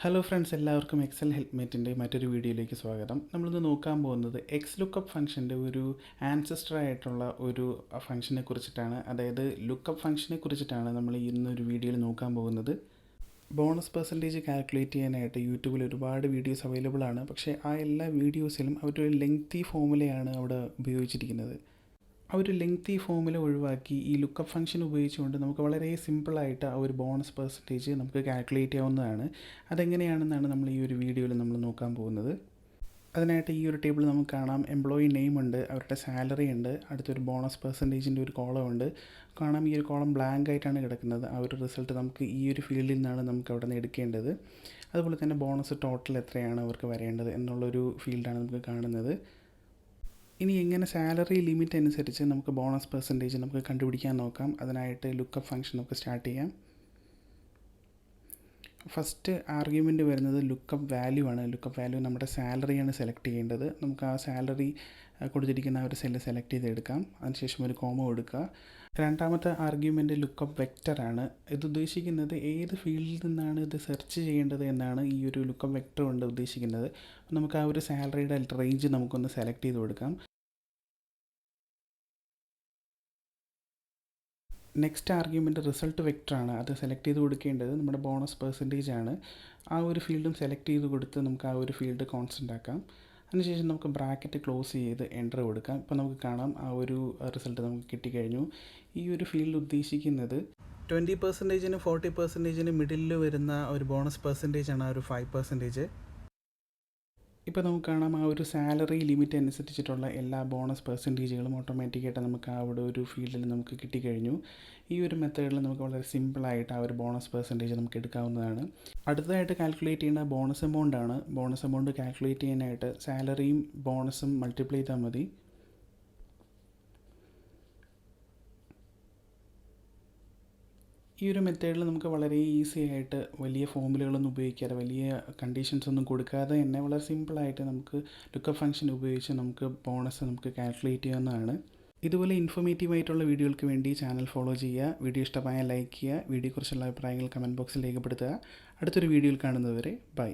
Hello friends, എല്ലാവർക്കും Excel ഹെൽപ്മേറ്റിൻ്റെ മറ്റൊരു വീഡിയോയിലേക്ക് സ്വാഗതം. നമ്മളിന്ന് നോക്കാൻ പോകുന്നത് VLOOKUP ഫംഗ്ഷൻ്റെ ഒരു ആൻസസ്റ്റർ ആയിട്ടുള്ള ഒരു ഫംഗ്ഷനെ കുറിച്ചിട്ടാണ്. അതായത് ലുക്കപ്പ് ഫംഗ്ഷനെ കുറിച്ചിട്ടാണ് നമ്മൾ ഇന്നൊരു വീഡിയോയിൽ നോക്കാൻ പോകുന്നത്. ബോണസ് പെർസെൻറ്റേജ് കാൽക്കുലേറ്റ് ചെയ്യാനായിട്ട് യൂട്യൂബിൽ ഒരുപാട് വീഡിയോസ് അവൈലബിൾ ആണ്. പക്ഷേ ആ എല്ലാ വീഡിയോസിലും അവരൊരു ലെങ്തി ഫോമുലയാണ് അവിടെ ഉപയോഗിച്ചിരിക്കുന്നത്. ആ ഒരു ലെങ്തി ഫോമുല ഒഴിവാക്കി ഈ ലുക്കപ്പ് ഫംഗ്ഷൻ ഉപയോഗിച്ചുകൊണ്ട് നമുക്ക് വളരെ സിമ്പിളായിട്ട് ആ ഒരു ബോണസ് പെർസെൻറ്റേജ് നമുക്ക് കാൽക്കുലേറ്റ് ചെയ്യാവുന്നതാണ്. അതെങ്ങനെയാണെന്നാണ് നമ്മൾ ഈ ഒരു വീഡിയോയിൽ നമ്മൾ നോക്കാൻ പോകുന്നത്. അതിനായിട്ട് ഈ ഒരു ടേബിൾ നമുക്ക് കാണാം. എംപ്ലോയി നെയിം ഉണ്ട്, അവരുടെ സാലറി ഉണ്ട്, അടുത്തൊരു ബോണസ് പെർസെൻറ്റേജിൻ്റെ ഒരു കോളം ഉണ്ട്. കാണാം, ഈ ഒരു കോളം ബ്ലാങ്ക് ആയിട്ടാണ് കിടക്കുന്നത്. ആ ഒരു റിസൾട്ട് നമുക്ക് ഈ ഒരു ഫീൽഡിൽ നിന്നാണ് നമുക്ക് അവിടെ നിന്ന് എടുക്കേണ്ടത്. അതുപോലെ തന്നെ ബോണസ് ടോട്ടൽ എത്രയാണ് അവർക്ക് വരേണ്ടത് എന്നുള്ളൊരു ഫീൽഡാണ് നമുക്ക് കാണുന്നത്. ഇനി എങ്ങനെ സാലറി ലിമിറ്റ് അനുസരിച്ച് നമുക്ക് ബോണസ് പെർസെൻറ്റേജ് നമുക്ക് കണ്ടുപിടിക്കാൻ നോക്കാം. അതിനായിട്ട് ലുക്കപ്പ് ഫംഗ്ഷൻ നമുക്ക് സ്റ്റാർട്ട് ചെയ്യാം. ഫസ്റ്റ് ആർഗ്യുമെൻറ്റ് വരുന്നത് ലുക്കപ്പ് വാല്യൂ ആണ്. ലുക്കപ്പ് വാല്യൂ നമ്മുടെ സാലറിയാണ് സെലക്ട് ചെയ്യേണ്ടത്. നമുക്ക് ആ സാലറി കൊടുത്തിരിക്കുന്ന ആ ഒരു സെല്ല് സെലക്ട് ചെയ്തെടുക്കാം. അതിനുശേഷം ഒരു കോമ കൊടുക്കുക. രണ്ടാമത്തെ ആർഗ്യുമെൻറ്റ് ലുക്കപ്പ് വെക്റ്ററാണ്. ഇത് ഉദ്ദേശിക്കുന്നത് ഏത് ഫീൽഡിൽ നിന്നാണ് ഇത് സെർച്ച് ചെയ്യേണ്ടത് എന്നാണ് ഈ ഒരു ലുക്കപ്പ് വെക്റ്റർ കൊണ്ട് ഉദ്ദേശിക്കുന്നത്. നമുക്ക് ആ ഒരു സാലറിയുടെ റേഞ്ച് നമുക്കൊന്ന് സെലക്ട് ചെയ്ത് കൊടുക്കാം. നെക്സ്റ്റ് ആർഗ്യുമെൻറ്റ് റിസൾട്ട് വെക്റ്ററാണ്. അത് സെലക്ട് ചെയ്ത് കൊടുക്കേണ്ടത് നമ്മുടെ ബോണസ് പെർസെൻറ്റേജ് ആണ്. ആ ഒരു ഫീൽഡും സെലക്ട് ചെയ്ത് കൊടുത്ത് നമുക്ക് ആ ഒരു ഫീൽഡ് കോൺസ്റ്റൻ്റ് ആക്കാം. അതിനുശേഷം നമുക്ക് ബ്രാക്കറ്റ് ക്ലോസ് ചെയ്ത് എൻ്റർ കൊടുക്കാം. ഇപ്പോൾ നമുക്ക് കാണാം ആ ഒരു റിസൾട്ട് നമുക്ക് കിട്ടിക്കഴിഞ്ഞു. ഈ ഒരു ഫീൽഡ് ഉദ്ദേശിക്കുന്നത് 20%-നും 40%-നും മിഡിലിൽ വരുന്ന ഒരു ബോണസ് പെർസെൻറ്റേജ് ആണ് ആ ഒരു 5%. ഇപ്പോൾ നമുക്ക് കാണാം ആ ഒരു സാലറി ലിമിറ്റ് അനുസരിച്ചിട്ടുള്ള എല്ലാ ബോണസ് പെർസെൻറ്റേജുകളും ഓട്ടോമാറ്റിക്കായിട്ട് നമുക്ക് ആ അവിടെ ഒരു ഫീൽഡിൽ നമുക്ക് കിട്ടിക്കഴിഞ്ഞു. ഈ ഒരു മെത്തേഡിൽ നമുക്ക് വളരെ സിമ്പിളായിട്ട് ആ ഒരു ബോണസ് പെർസെൻറ്റേജ് നമുക്ക് എടുക്കാവുന്നതാണ്. അടുത്തതായിട്ട് കാൽക്കുലേറ്റ് ചെയ്യുന്ന ബോണസ് എമൗണ്ട് ആണ്. ബോണസ് എമൗണ്ട് കാൽക്കുലേറ്റ് ചെയ്യാനായിട്ട് സാലറിയും ബോണസും മൾട്ടിപ്ലൈ ചെയ്താൽ മതി. ഈ ഒരു മെത്തേഡിൽ നമുക്ക് വളരെ ഈസി ആയിട്ട് വലിയ ഫോമുലകളൊന്നും ഉപയോഗിക്കാതെ വലിയ കണ്ടീഷൻസ് ഒന്നും കൊടുക്കാതെ തന്നെ വളരെ സിമ്പിളായിട്ട് നമുക്ക് ലുക്കപ്പ് ഫംഗ്ഷൻ ഉപയോഗിച്ച് നമുക്ക് ബോണസ് നമുക്ക് കാൽക്കുലേറ്റ് ചെയ്യാവുന്നതാണ്. ഇതുപോലെ ഇൻഫോർമേറ്റീവ് ആയിട്ടുള്ള വീഡിയോകൾക്ക് വേണ്ടി ചാനൽ ഫോളോ ചെയ്യുക. വീഡിയോ ഇഷ്ടമായാൽ ലൈക്ക് ചെയ്യുക. വീഡിയോയെക്കുറിച്ചുള്ള അഭിപ്രായങ്ങൾ കമൻറ്റ് ബോക്സിൽ രേഖപ്പെടുത്തുക. അടുത്തൊരു വീഡിയോയിൽ കാണുന്നതുവരെ ബൈ.